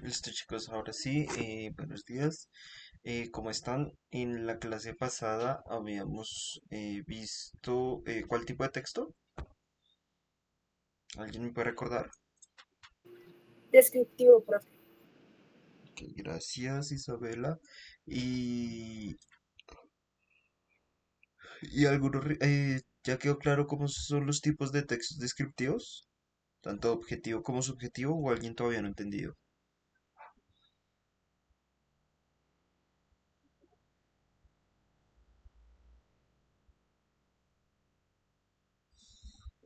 Listo chicos, ahora sí, buenos días. ¿Cómo están? En la clase pasada habíamos visto ¿cuál tipo de texto? ¿Alguien me puede recordar? Descriptivo, profe. Ok, gracias Isabela. Y, y ya quedó claro cómo son los tipos de textos descriptivos, tanto objetivo como subjetivo, o alguien todavía no ha entendido.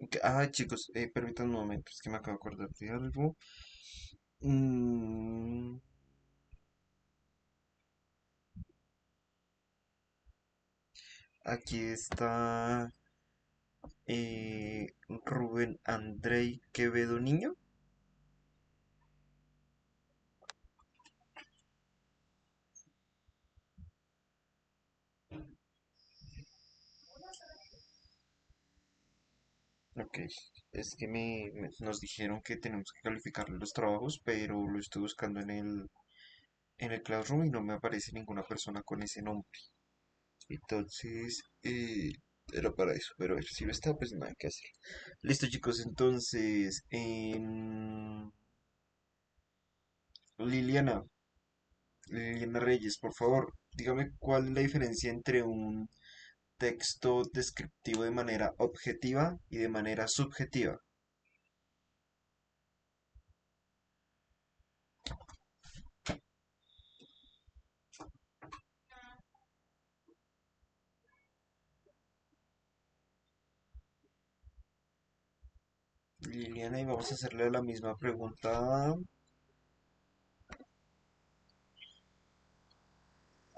Ok, chicos, permítanme un momento, es que me acabo de acordar de algo. Mm, Aquí está Rubén Andrei Quevedo Niño. Ok, es que nos dijeron que tenemos que calificar los trabajos, pero lo estoy buscando en el Classroom y no me aparece ninguna persona con ese nombre. Entonces, era para eso, pero a ver, si no está, pues nada que hacer. Listo, chicos, entonces, Liliana, Liliana Reyes, por favor, dígame cuál es la diferencia entre un texto descriptivo de manera objetiva y de manera subjetiva. Liliana, y vamos a hacerle la misma pregunta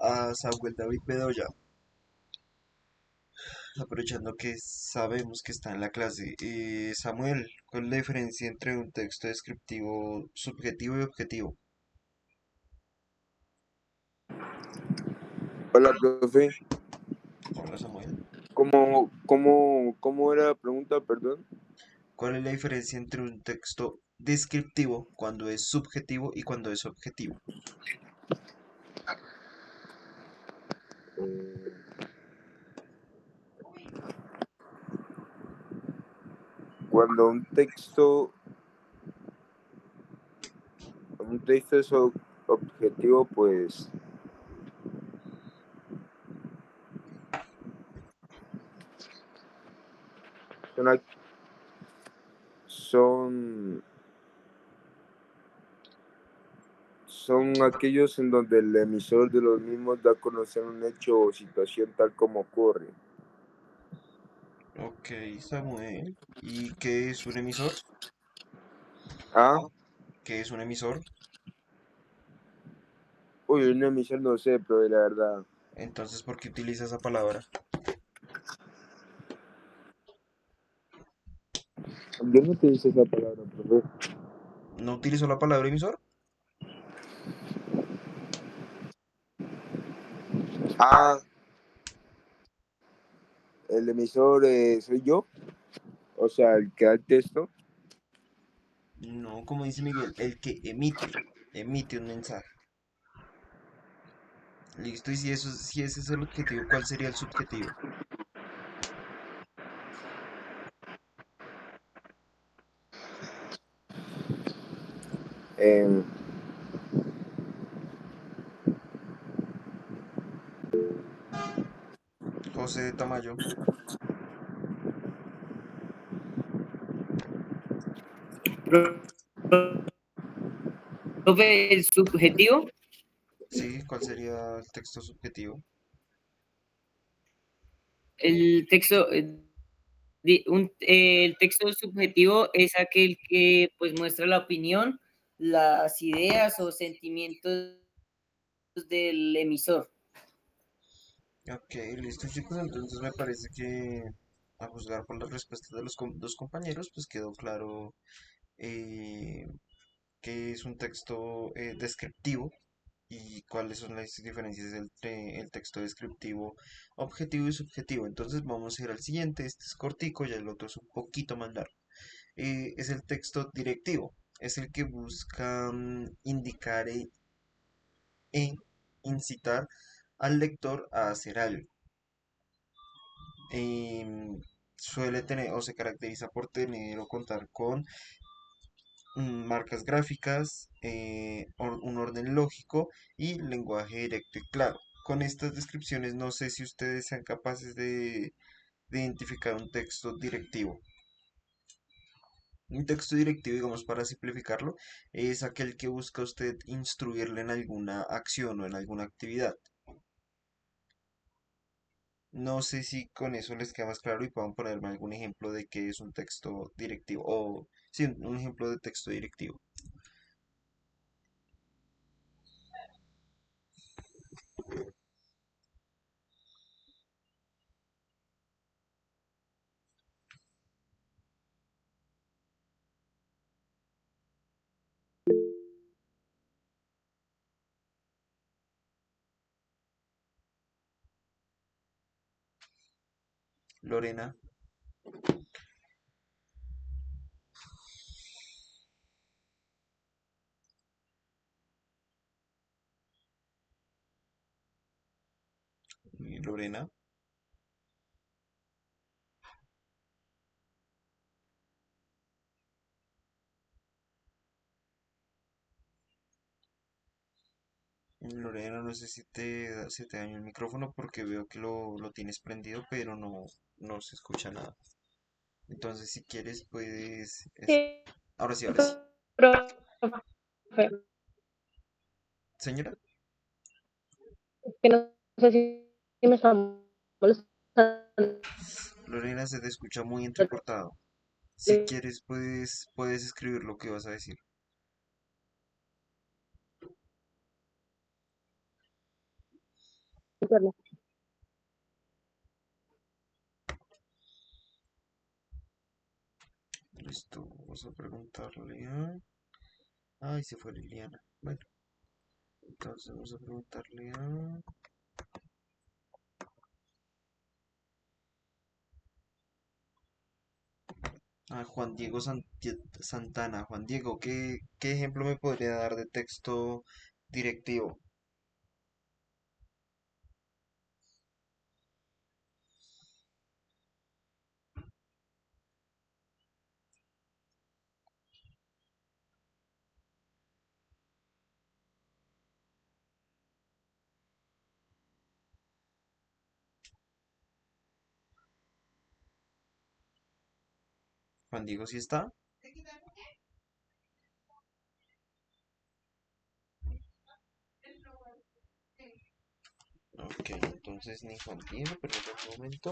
a Samuel David Bedoya, aprovechando que sabemos que está en la clase. Samuel, ¿cuál es la diferencia entre un texto descriptivo subjetivo y objetivo? Hola, profe. Hola, Samuel. ¿Cómo era la pregunta, perdón? ¿Cuál es la diferencia entre un texto descriptivo cuando es subjetivo y cuando es objetivo? Eh, Cuando un texto es objetivo, pues son, ac- son, son aquellos en donde el emisor de los mismos da a conocer un hecho o situación tal como ocurre. Ok, Samuel. ¿Y qué es un emisor? Ah, ¿Qué es un emisor? uy, un emisor no sé, pero la verdad, Entonces, ¿por qué utiliza esa palabra? yo no te dice esa palabra, profe. ¿No utilizó la palabra emisor? Ah, el emisor soy yo, o sea, el que da el texto. No, como dice Miguel, el que emite un mensaje. Listo, y si ese es el objetivo, ¿cuál sería el subjetivo? Eh, José de Tamayo. Profe, el subjetivo, Sí, ¿cuál sería el texto subjetivo? el texto, el texto subjetivo es aquel que pues muestra la opinión, las ideas o sentimientos del emisor. Ok, listo chicos, entonces me parece que a juzgar por las respuestas de los dos compañeros, pues quedó claro eh, que es un texto descriptivo y cuáles son las diferencias entre el texto descriptivo objetivo y subjetivo. Entonces vamos a ir al siguiente, este es cortico y el otro es un poquito más largo. Es el texto directivo. es el que busca indicar e incitar al lector a hacer algo. Suele tener o se caracteriza por tener o contar con marcas gráficas, un orden lógico y lenguaje directo y claro. Con estas descripciones no sé si ustedes sean capaces de identificar un texto directivo. Un texto directivo, digamos, para simplificarlo, es aquel que busca usted instruirle en alguna acción o en alguna actividad. No sé si con eso les queda más claro y puedan ponerme algún ejemplo de qué es un texto directivo o sí, un ejemplo de texto directivo. Lorena, Lorena, Lorena, no sé si se te dañó el micrófono porque veo que lo tienes prendido, pero no se escucha nada. Entonces, si quieres, puedes... Sí, Ahora sí, ahora sí. profe, Señora, que no sé si me están molestando. Lorena, se te escucha muy entrecortado. Si quieres, puedes escribir lo que vas a decir. Listo, vamos a preguntarle a... Ay, se fue Liliana. Bueno, entonces vamos a preguntarle a Juan Diego Santana. Juan Diego, ¿qué ejemplo me podría dar de texto directivo? Juan Diego, ¿sí está? Ok, entonces ni Juan Diego, pero en un momento.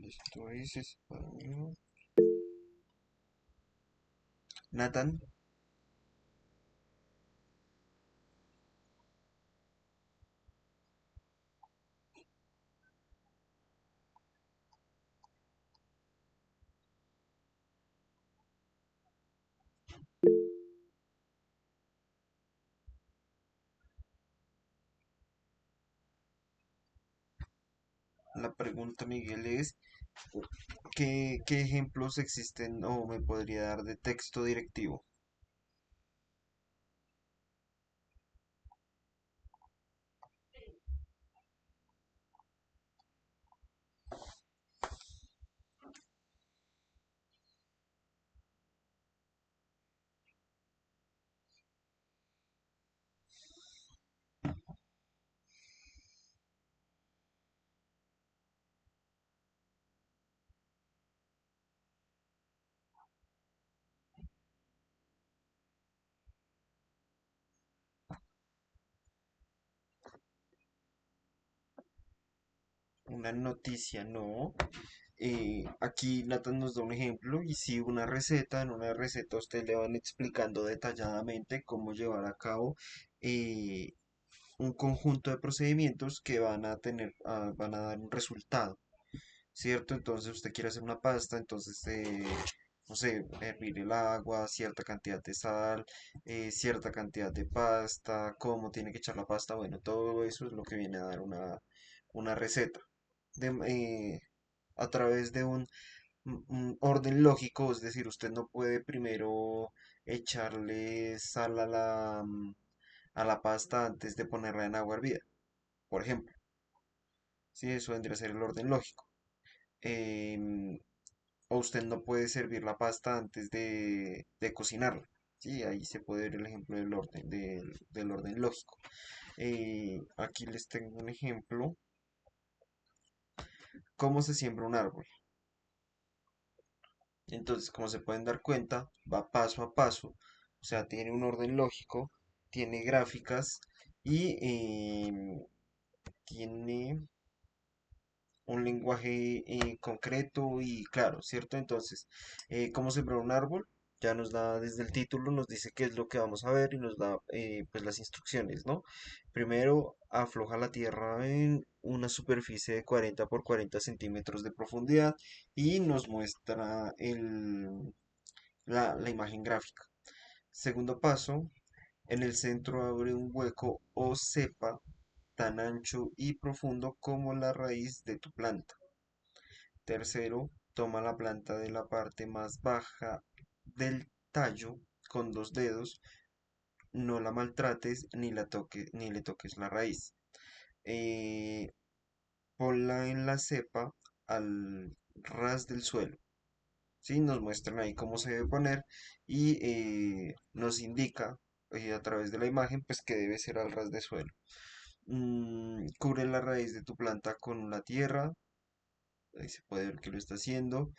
Esto es español. Nathan, la pregunta, Miguel, es ¿qué ejemplos existen o me podría dar de texto directivo? Una noticia, no. Aquí Nathan nos da un ejemplo y si una receta, en una receta a usted le van explicando detalladamente cómo llevar a cabo eh, un conjunto de procedimientos que van a tener, van a dar un resultado, ¿cierto? Entonces usted quiere hacer una pasta, entonces no sé, hervir el agua, cierta cantidad de sal, cierta cantidad de pasta, cómo tiene que echar la pasta, bueno, todo eso es lo que viene a dar una receta. De- eh, a través de un orden lógico, es decir, usted no puede primero echarle sal a la pasta antes de ponerla en agua hervida, por ejemplo. Sí, eso vendría a ser el orden lógico. Em, o usted no puede servir la pasta antes de cocinarla. Sí, ahí se puede ver el ejemplo del orden lógico. Aquí les tengo un ejemplo. ¿Cómo se siembra un árbol? Entonces, como se pueden dar cuenta, va paso a paso. O sea, tiene un orden lógico, tiene gráficas y tiene un lenguaje concreto y claro, ¿cierto? Entonces, ¿cómo sembrar un árbol? Ya nos da desde el título, nos dice qué es lo que vamos a ver y nos da pues las instrucciones, ¿no? Primero, afloja la tierra en una superficie de 40 por 40 centímetros de profundidad y nos muestra la imagen gráfica. Segundo paso, en el centro abre un hueco o cepa tan ancho y profundo como la raíz de tu planta. Tercero, toma la planta de la parte más baja del tallo con dos dedos, no la maltrates ni le toques la raíz. Eh, Ponla en la cepa al ras del suelo. ¿Sí? Nos muestran ahí cómo se debe poner y nos indica a través de la imagen pues que debe ser al ras de suelo. Cubre la raíz de tu planta con la tierra, ahí se puede ver que lo está haciendo.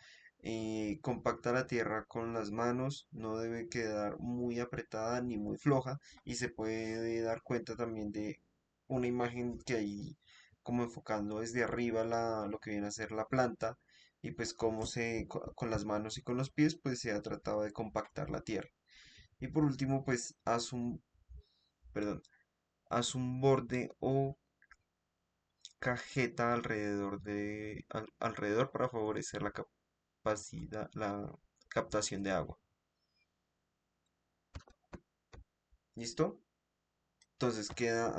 Compacta la tierra con las manos, no debe quedar muy apretada ni muy floja y se puede dar cuenta también de una imagen que hay como enfocando desde arriba lo que viene a ser la planta y pues cómo con las manos y con los pies pues se ha tratado de compactar la tierra. Y por último pues perdón, haz un borde o cajeta alrededor para favorecer la captación de agua. ¿Listo? Entonces queda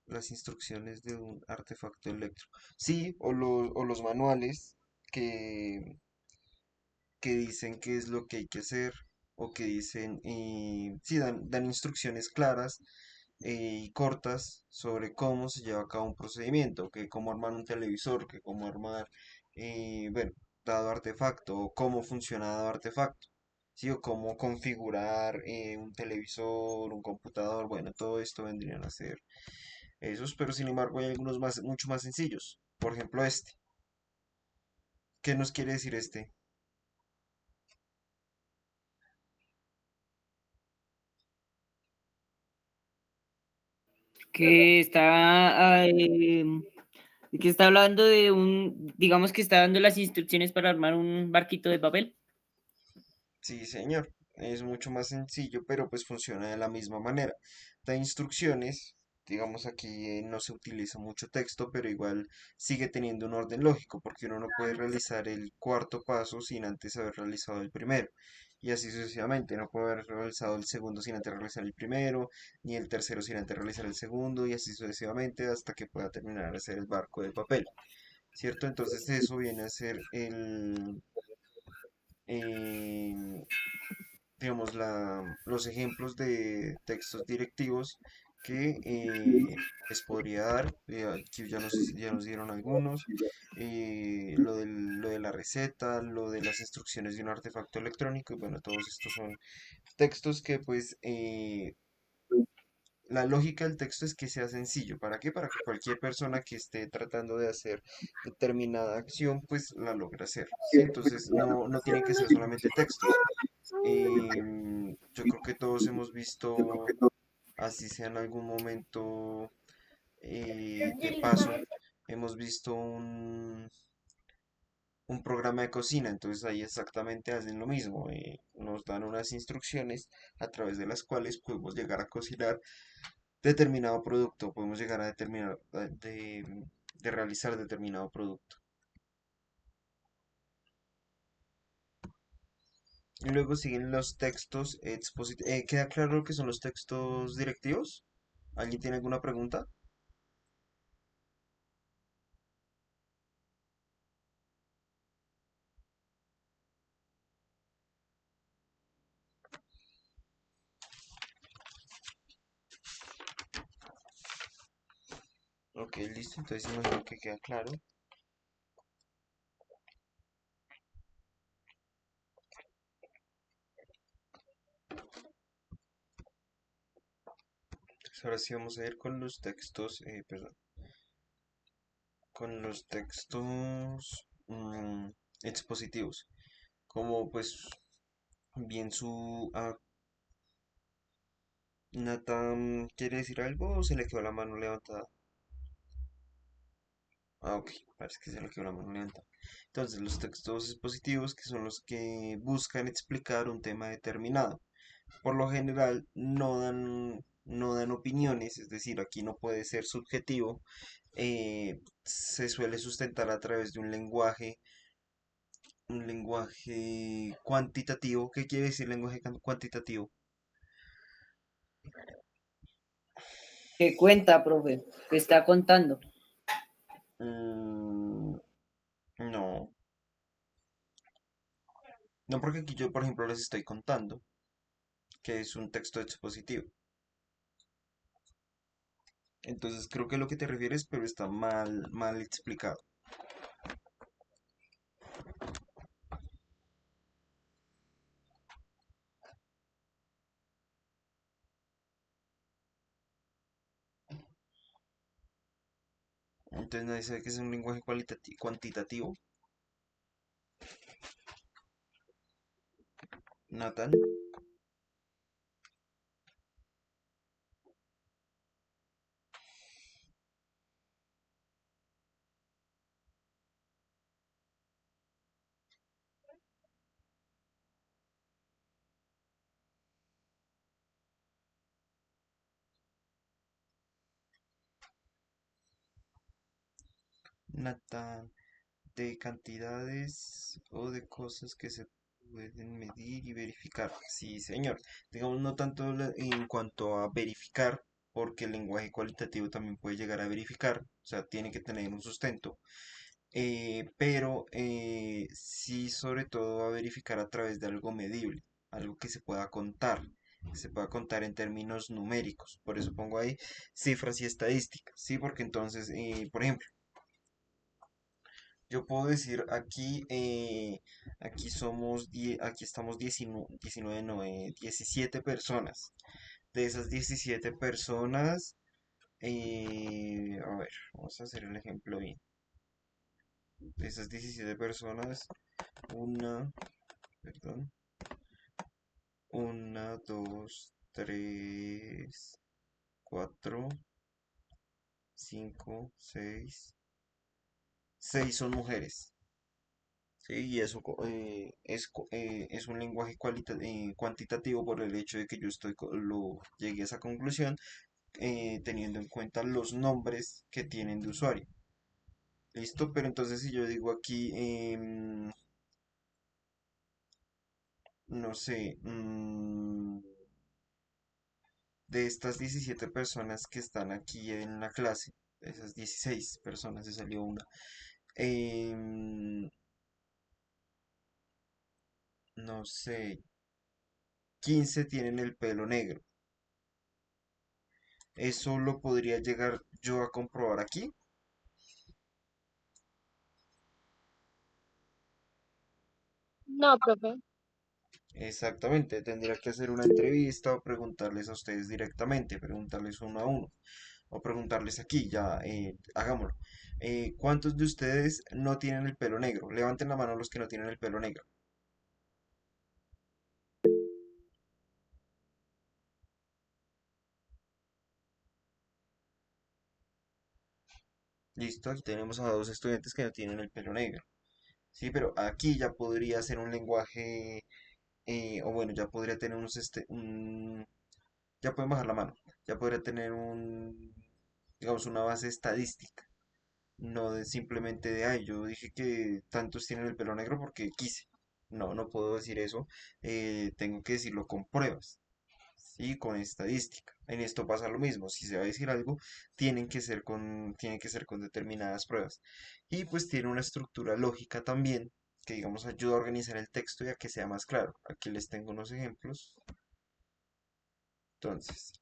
las instrucciones de un artefacto eléctrico. Sí, o los manuales que, que dicen qué es lo que hay que hacer o que dicen, sí, dan instrucciones claras y cortas sobre cómo se lleva a cabo un procedimiento, que cómo armar un televisor, que cómo armar, bueno, dado artefacto, o cómo funciona dado artefacto, ¿sí? O cómo configurar un televisor, un computador, bueno, todo esto vendrían a ser esos, pero sin embargo hay algunos más, mucho más sencillos. Por ejemplo, este. ¿Qué nos quiere decir este? Que está, que está hablando de un, digamos que está dando las instrucciones para armar un barquito de papel. Sí, señor, es mucho más sencillo, pero pues funciona de la misma manera. Da instrucciones, digamos aquí no se utiliza mucho texto, pero igual sigue teniendo un orden lógico, porque uno no puede realizar el cuarto paso sin antes haber realizado el primero. Y así sucesivamente, no puede haber realizado el segundo sin antes realizar el primero, ni el tercero sin antes realizar el segundo, y así sucesivamente hasta que pueda terminar de hacer el barco de papel, ¿cierto? Entonces eso viene a ser em, digamos, los ejemplos de textos directivos que les podría dar. Aquí ya nos dieron algunos. Lo de la receta, lo de las instrucciones de un artefacto electrónico. Y bueno, todos estos son textos que pues la lógica del texto es que sea sencillo. ¿Para qué? Para que cualquier persona que esté tratando de hacer determinada acción pues la logre hacer. ¿Sí? Entonces no tienen que ser solamente textos. Yo creo que todos hemos visto, así sea en algún momento de paso, hemos visto un programa de cocina, entonces ahí exactamente hacen lo mismo, nos dan unas instrucciones a través de las cuales podemos llegar a cocinar determinado producto, podemos llegar a de realizar determinado producto. Luego siguen los textos expositivos. ¿Queda claro lo que son los textos directivos? ¿Alguien tiene alguna pregunta? Ok, listo, entonces imagino que queda claro. Entonces ahora sí vamos a ir con los textos, perdón, con los textos expositivos. Como pues bien su... Nathan, ¿quiere decir algo o se le quedó la mano levantada? Ok, parece que se le quedó la mano levantada. Entonces, los textos expositivos que son los que buscan explicar un tema determinado. Por lo general no dan opiniones, es decir, aquí no puede ser subjetivo. Se suele sustentar a través de un lenguaje cuantitativo. ¿Qué quiere decir lenguaje cuantitativo? ¿Qué cuenta, profe? ¿Qué está contando? Mm, no, no porque aquí yo, por ejemplo, les estoy contando que es un texto expositivo. Entonces creo que es lo que te refieres, pero está mal explicado. Entonces nadie sabe que es un lenguaje cuantitativo. Nathan, Nathan, de cantidades o de cosas que se pueden medir y verificar. Sí, señor. Digamos, no tanto en cuanto a verificar, porque el lenguaje cualitativo también puede llegar a verificar, o sea, tiene que tener un sustento, pero sí sobre todo a verificar a través de algo medible, algo que se pueda contar en términos numéricos. Por eso pongo ahí cifras y estadísticas, ¿sí? Porque entonces, por ejemplo, yo puedo decir aquí, aquí estamos 19 no, 17 personas. De esas 17 personas, a ver, vamos a hacer el ejemplo bien. De esas 17 personas, una, perdón, una, dos, tres, cuatro, cinco, seis son mujeres. Sí, y eso es un lenguaje cuantitativo por el hecho de que yo llegué a esa conclusión teniendo en cuenta los nombres que tienen de usuario. ¿Listo? Pero entonces si yo digo aquí, no sé, de estas 17 personas que están aquí en la clase, de esas 16 personas se salió una, em, no sé, 15 tienen el pelo negro. Eso lo podría llegar yo a comprobar aquí. No, profe. Exactamente, tendría que hacer una entrevista o preguntarles a ustedes directamente, preguntarles uno a uno, o preguntarles aquí, ya, hagámoslo. ¿Cuántos de ustedes no tienen el pelo negro? Levanten la mano los que no tienen el pelo negro. Listo, aquí tenemos a dos estudiantes que no tienen el pelo negro. Sí, pero aquí ya podría ser un lenguaje, o bueno, ya podría tener ya pueden bajar la mano, ya podría tener digamos, una base estadística. No de simplemente de, ay, yo dije que tantos tienen el pelo negro porque quise. No, no puedo decir eso. Tengo que decirlo con pruebas, ¿sí? Con estadística. En esto pasa lo mismo. Si se va a decir algo, tiene que ser con determinadas pruebas. Y pues tiene una estructura lógica también que, digamos, ayuda a organizar el texto y a que sea más claro. Aquí les tengo unos ejemplos. Entonces,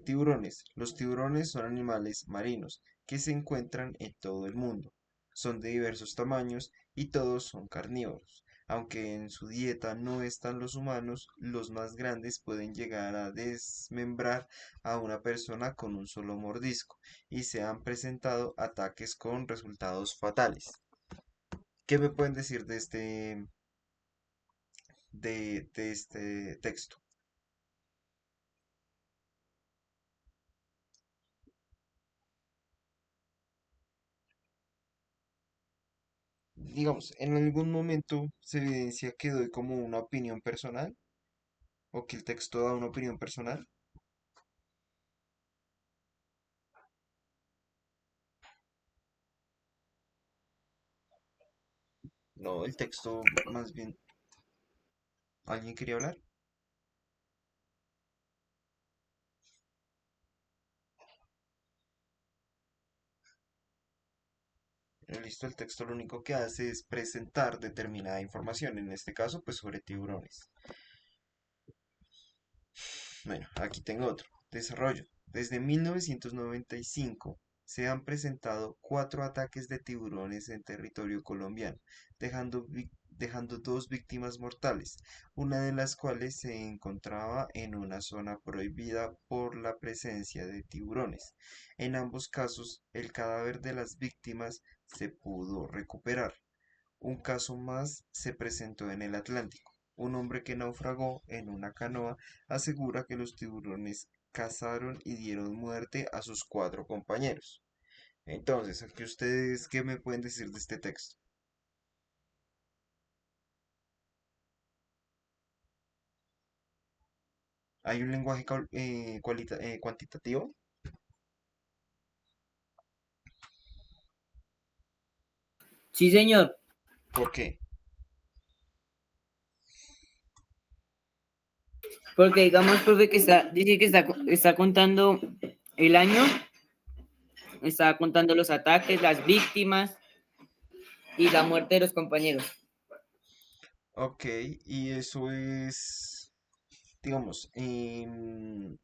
tiburones. Los tiburones son animales marinos que se encuentran en todo el mundo. Son de diversos tamaños y todos son carnívoros. Aunque en su dieta no están los humanos, los más grandes pueden llegar a desmembrar a una persona con un solo mordisco y se han presentado ataques con resultados fatales. ¿Qué me pueden decir de este texto? Digamos, en algún momento se evidencia que doy como una opinión personal o que el texto da una opinión personal. No, el texto más bien, ¿alguien quería hablar? Listo, el texto lo único que hace es presentar determinada información, en este caso pues sobre tiburones. Bueno, aquí tengo otro. Desarrollo. Desde 1995 se han presentado 4 ataques de tiburones en territorio colombiano, dejando 2 víctimas mortales, una de las cuales se encontraba en una zona prohibida por la presencia de tiburones. En ambos casos, el cadáver de las víctimas se pudo recuperar. Un caso más se presentó en el Atlántico. Un hombre que naufragó en una canoa asegura que los tiburones cazaron y dieron muerte a sus 4 compañeros. Entonces, aquí ustedes, ¿qué me pueden decir de este texto? ¿Hay un lenguaje cuantitativo? Sí, señor, ¿Por qué? porque digamos, profe, que dice que está contando el año, está contando los ataques, las víctimas y la muerte de los compañeros. Ok, y eso es, digamos, ¿de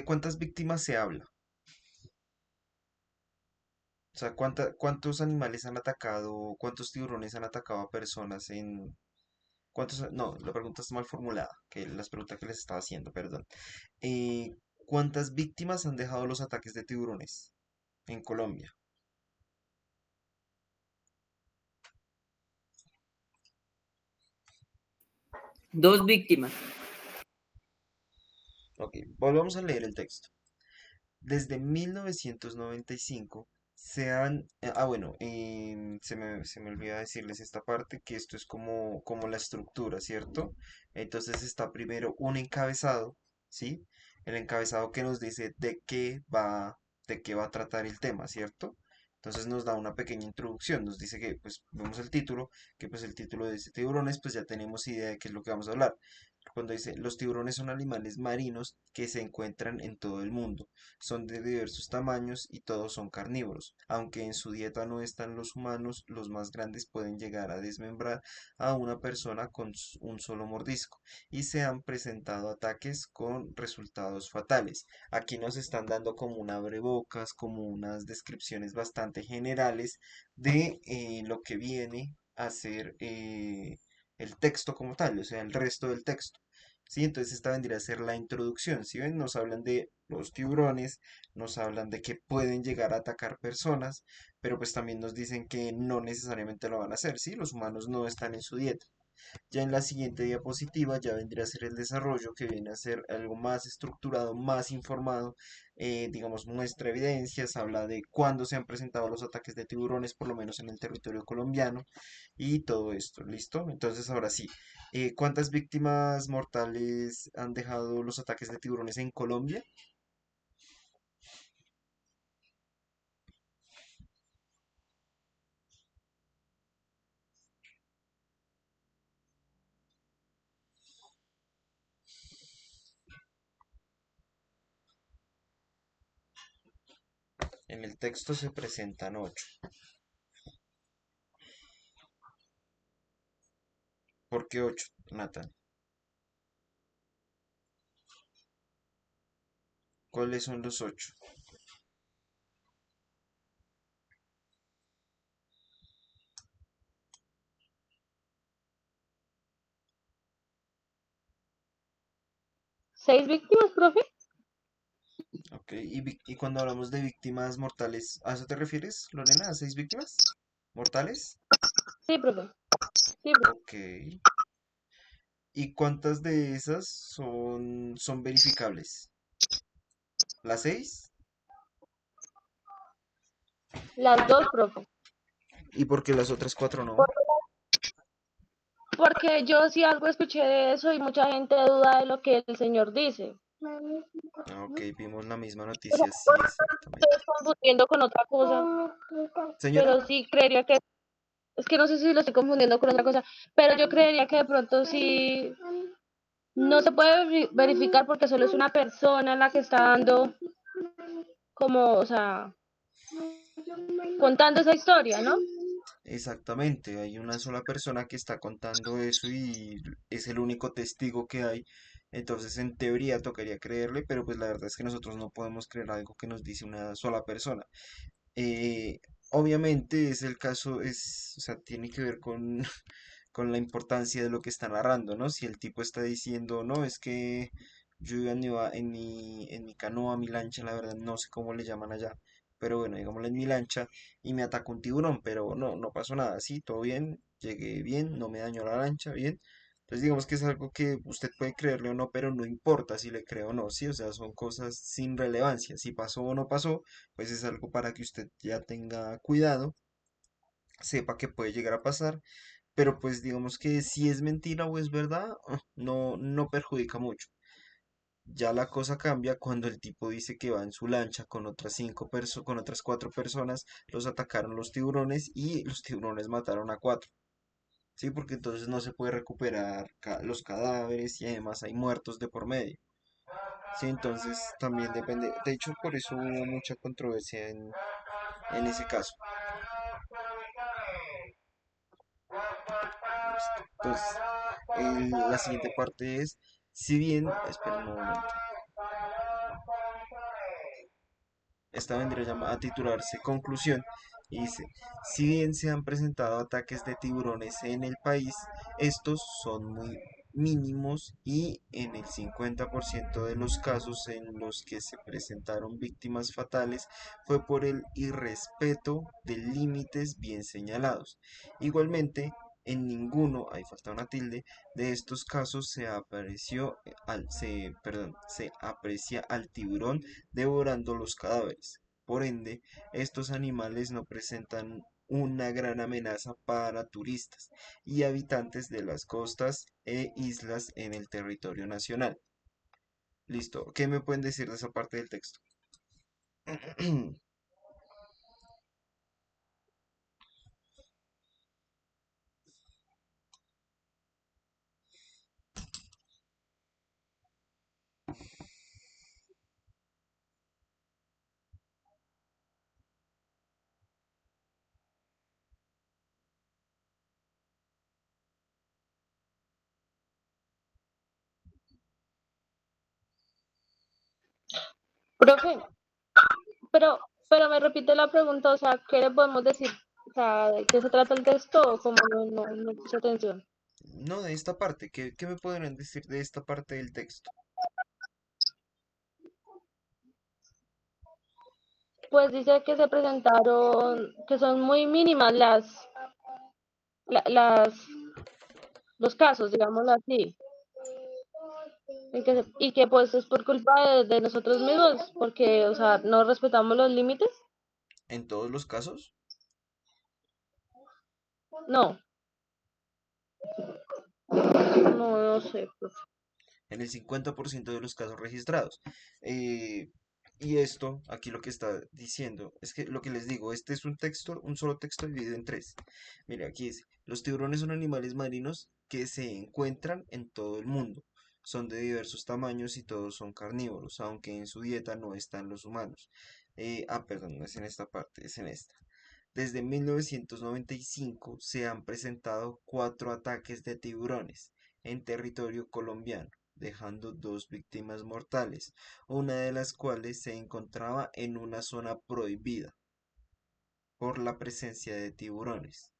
cuántas víctimas se habla? O sea, ¿cuántos animales han atacado, cuántos tiburones han atacado a personas en... No, la pregunta está mal formulada, que las preguntas que les estaba haciendo, perdón. ¿Cuántas víctimas han dejado los ataques de tiburones en Colombia? 2 víctimas. Ok, volvamos a leer el texto. Desde 1995 se han... bueno, se me olvida decirles esta parte, que esto es como la estructura, ¿cierto? Entonces está primero un encabezado, ¿sí? El encabezado que nos dice de qué va a tratar el tema, ¿cierto? Entonces nos da una pequeña introducción, nos dice que, pues, vemos el título, que pues el título dice tiburones, pues ya tenemos idea de qué es lo que vamos a hablar. Cuando dice, los tiburones son animales marinos que se encuentran en todo el mundo. Son de diversos tamaños y todos son carnívoros. Aunque en su dieta no están los humanos, los más grandes pueden llegar a desmembrar a una persona con un solo mordisco. Y se han presentado ataques con resultados fatales. Aquí nos están dando como un abrebocas, como unas descripciones bastante generales de lo que viene a ser el texto como tal, o sea, el resto del texto. ¿Sí? Entonces esta vendría a ser la introducción. ¿Sí ven? Nos hablan de los tiburones, nos hablan de que pueden llegar a atacar personas, pero pues también nos dicen que no necesariamente lo van a hacer, ¿sí? Los humanos no están en su dieta. Ya en la siguiente diapositiva ya vendría a ser el desarrollo, que viene a ser algo más estructurado, más informado, digamos, muestra evidencias, habla de cuándo se han presentado los ataques de tiburones, por lo menos en el territorio colombiano, y todo esto, ¿listo? Entonces ahora sí, ¿cuántas víctimas mortales han dejado los ataques de tiburones en Colombia? En el texto se presentan 8. ¿Por qué 8, Nathan? ¿Cuáles son los 8? 6 víctimas, profe. Ok, y cuando hablamos de víctimas mortales, ¿a eso te refieres, Lorena? ¿A 6 víctimas mortales? Sí, profe. Sí, profe. Ok. ¿Y cuántas de esas son verificables? ¿Las 6? Las dos, profe. ¿Y por qué las otras 4 no? Por- Porque yo sí algo escuché de eso y mucha gente duda de lo que el señor dice. Ah, ok, vimos la misma O sea, noticia, sí, estoy exactamente. confundiendo con otra cosa, Señora, pero sí creería que, es que no sé si lo estoy confundiendo con otra cosa, pero yo creería que de pronto sí no se puede verificar porque solo es una persona la que está dando como, o sea, contando esa historia, ¿no? exactamente, hay una sola persona que está contando eso y es el único testigo que hay. Entonces, en teoría tocaría creerle, pero pues la verdad es que nosotros no podemos creer algo que nos dice una sola persona. Eh, Obviamente es el caso, o sea, tiene que ver con, con la importancia de lo que está narrando, ¿no? Si el tipo está diciendo, no, es que yo iba en mi canoa, mi lancha, la verdad no sé cómo le llaman allá, pero bueno, digámosle en mi lancha y me atacó un tiburón, pero no, no pasó nada, sí, todo bien, llegué bien, no me dañó la lancha, bien. Entonces digamos que es algo que usted puede creerle o no, pero no importa si le cree o no, sí, o sea, son cosas sin relevancia, si pasó o no pasó, pues es algo para que usted ya tenga cuidado, sepa que puede llegar a pasar, pero pues digamos que si es mentira o es verdad, no, no perjudica mucho. Ya la cosa cambia cuando el tipo dice que va en su lancha con con otras 4 personas, los atacaron los tiburones y los tiburones mataron a 4. Sí, porque entonces no se puede recuperar los cadáveres y además hay muertos de por medio. Sí, entonces también depende. De hecho, por eso hubo mucha controversia en ese caso. Listo. Entonces, la siguiente parte es, si bien, esperen un momento, esta vendría a titularse Conclusión y dice, si bien se han presentado ataques de tiburones en el país, estos son muy mínimos y en el 50% de los casos en los que se presentaron víctimas fatales fue por el irrespeto de límites bien señalados. Igualmente, en ninguno, ahí falta una tilde, de estos casos se aprecia al tiburón devorando los cadáveres. Por ende, estos animales no presentan una gran amenaza para turistas y habitantes de las costas e islas en el territorio nacional. Listo. ¿Qué me pueden decir de esa parte del texto? Profe, pero me repite la pregunta, o sea, ¿qué le podemos decir? O sea, ¿de qué se trata el texto o como no puse atención? No, de esta parte. ¿Qué me podrían decir de esta parte del texto? Pues dice que se presentaron, que son muy mínimas la- las, los casos, digámoslo así, y que pues es por culpa de nosotros mismos, porque, o sea, no respetamos los límites. En todos los casos, No, no sé, profe. en el 50% de los casos registrados. Eh, y esto, aquí lo que está diciendo, es que lo que les digo, este es un texto, un solo texto dividido en tres. Mire, aquí dice, los tiburones son animales marinos que se encuentran en todo el mundo. Son de diversos tamaños y todos son carnívoros, aunque en su dieta no están los humanos. Perdón, no es en esta parte, es en esta. Desde 1995 se han presentado 4 ataques de tiburones en territorio colombiano, dejando 2 víctimas mortales, una de las cuales se encontraba en una zona prohibida por la presencia de tiburones.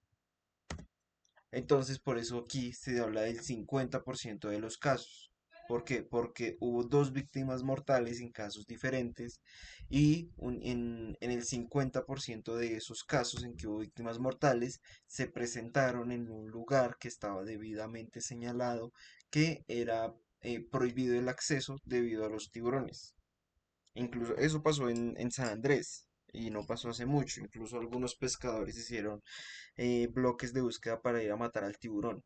Entonces, por eso aquí se habla del 50% de los casos. ¿Por qué? Porque hubo 2 víctimas mortales en casos diferentes y en el 50% de esos casos en que hubo víctimas mortales se presentaron en un lugar que estaba debidamente señalado que era prohibido el acceso debido a los tiburones. Incluso eso pasó en San Andrés y no pasó hace mucho. Incluso algunos pescadores hicieron bloques de búsqueda para ir a matar al tiburón.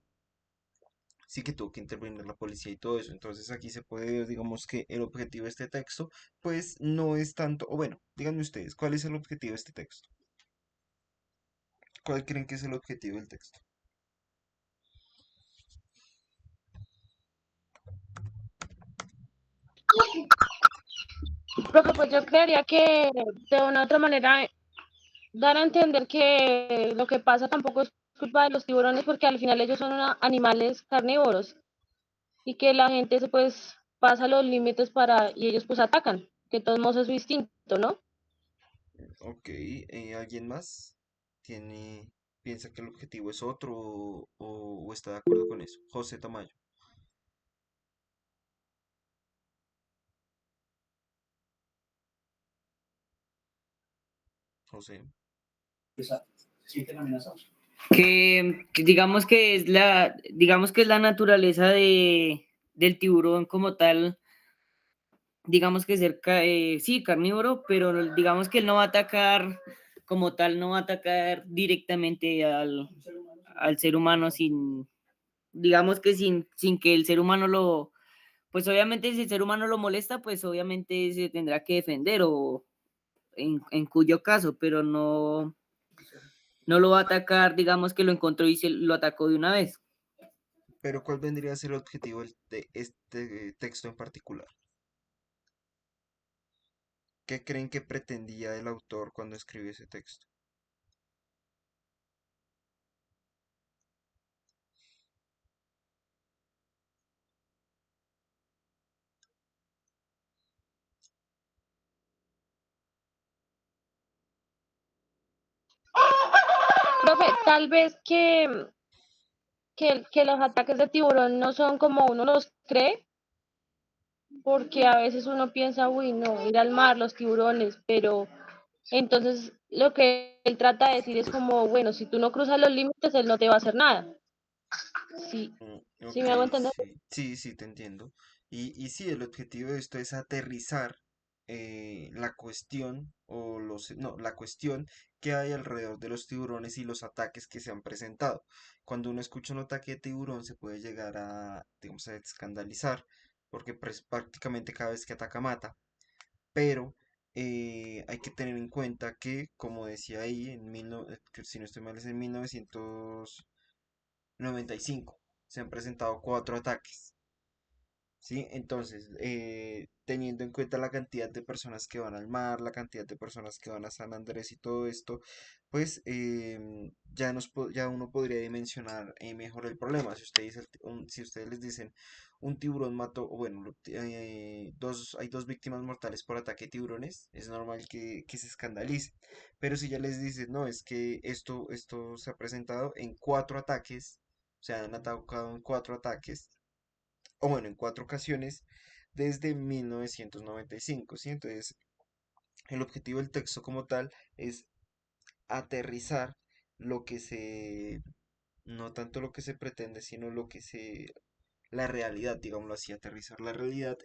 Sí que tuvo que intervenir la policía y todo eso. Entonces aquí se puede ver, digamos que el objetivo de este texto, pues no es tanto, o bueno, díganme ustedes, ¿cuál es el objetivo de este texto? ¿Cuál creen que es el objetivo del texto? Profe, pues yo creería que de una u otra manera dar a entender que lo que pasa tampoco es culpa de los tiburones porque al final ellos son animales carnívoros y que la gente se pues pasa los límites para y ellos pues atacan, que de todos modos es su instinto, ¿no? Ok, ¿alguien más piensa que el objetivo es otro o está de acuerdo con eso? José Tamayo, José. Que digamos que es la naturaleza del tiburón como tal, digamos que sí, carnívoro, pero digamos que él no va a atacar como tal, no va a atacar directamente al ser humano digamos que sin que el ser humano pues obviamente si el ser humano lo molesta, pues obviamente se tendrá que defender o en cuyo caso, pero no lo va a atacar, digamos que lo encontró y lo atacó de una vez. Pero ¿cuál vendría a ser el objetivo de este texto en particular? ¿Qué creen que pretendía el autor cuando escribió ese texto? Profe, tal vez que los ataques de tiburón no son como uno los cree, porque a veces uno piensa, uy, no, ir al mar, los tiburones, pero entonces lo que él trata de decir es como, bueno, si tú no cruzas los límites, él no te va a hacer nada. Sí, sí Ok, me hago entender. sí, sí, sí, te entiendo. Y sí, el objetivo de esto es aterrizar la cuestión no, la cuestión que hay alrededor de los tiburones y los ataques que se han presentado. Cuando uno escucha un ataque de tiburón se puede llegar a, digamos, a escandalizar, porque pues, prácticamente cada vez que ataca mata, pero hay que tener en cuenta que, como decía ahí, que si no estoy mal es en 1995 se han presentado 4 ataques, ¿sí? Entonces, teniendo en cuenta la cantidad de personas que van al mar, la cantidad de personas que van a San Andrés y todo esto, pues ya uno podría dimensionar mejor el problema. Si ustedes, si ustedes les dicen un tiburón mató, o bueno, hay 2 víctimas mortales por ataque de tiburones, es normal que se escandalice. Pero si ya les dicen, no, es que esto se ha presentado en 4 ataques, se han atacado en 4 ataques, o bueno, en 4 ocasiones desde 1995, ¿sí? Entonces, el objetivo del texto como tal es aterrizar lo que no tanto lo que se pretende, sino la realidad, digámoslo así, aterrizar la realidad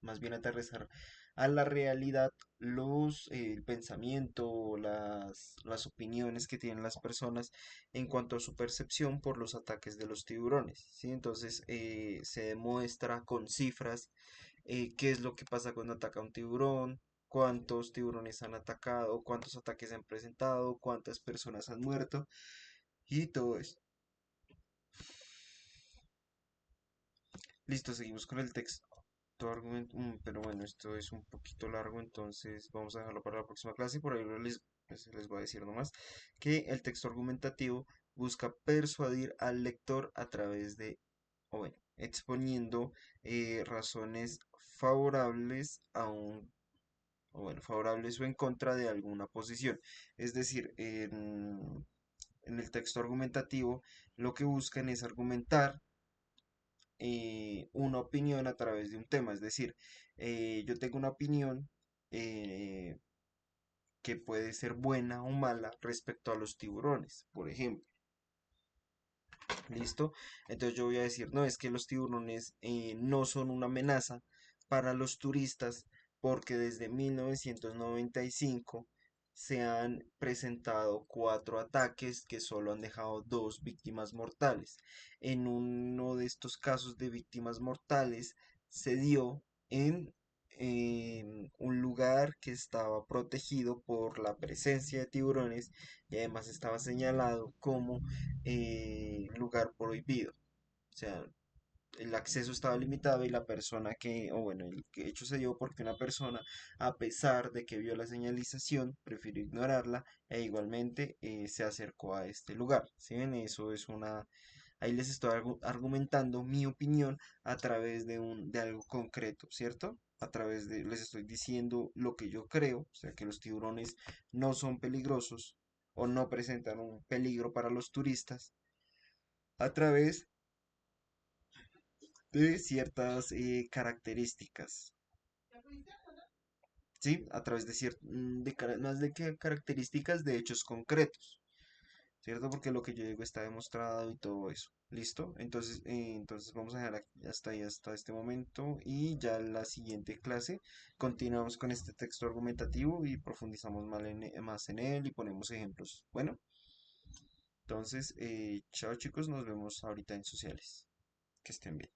más bien aterrizar a la realidad el pensamiento, las opiniones que tienen las personas en cuanto a su percepción por los ataques de los tiburones, ¿sí? Entonces se demuestra con cifras qué es lo que pasa cuando ataca un tiburón, cuántos tiburones han atacado, cuántos ataques se han presentado, cuántas personas han muerto y todo eso. Listo, seguimos con el texto. pero bueno, esto es un poquito largo, entonces vamos a dejarlo para la próxima clase y por ahí les voy a decir nomás que el texto argumentativo busca persuadir al lector a través de, o bueno, exponiendo razones favorables a un, o bueno, favorables o en contra de alguna posición. Es decir, en el texto argumentativo lo que buscan es argumentar una opinión a través de un tema. Es decir, yo tengo una opinión eh, que puede ser buena o mala respecto a los tiburones, por ejemplo. ¿Listo? Entonces yo voy a decir, no, es que los tiburones no son una amenaza para los turistas porque desde 1995 se han presentado 4 ataques que solo han dejado 2 víctimas mortales. En uno de estos casos de víctimas mortales se dio en un lugar que estaba protegido por la presencia de tiburones y además estaba señalado como lugar prohibido. O sea, el acceso estaba limitado y la persona que, o bueno, el que hecho se dio porque una persona, a pesar de que vio la señalización, prefirió ignorarla e igualmente se acercó a este lugar. ¿Sí ven? Eso es una... Ahí les estoy argumentando mi opinión a través de algo concreto, ¿cierto? A través de, les estoy diciendo lo que yo creo, o sea, que los tiburones no son peligrosos o no presentan un peligro para los turistas a través de ciertas características, ¿sí? A través de más de que características de hechos concretos, ¿cierto? Porque lo que yo digo está demostrado y todo eso. ¿Listo? Entonces vamos a dejar hasta ahí, hasta este momento y ya en la siguiente clase continuamos con este texto argumentativo y profundizamos más en él y ponemos ejemplos. Bueno, entonces, chao chicos, nos vemos ahorita en sociales. Que estén bien.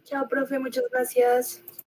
Chao, profe, muchas gracias.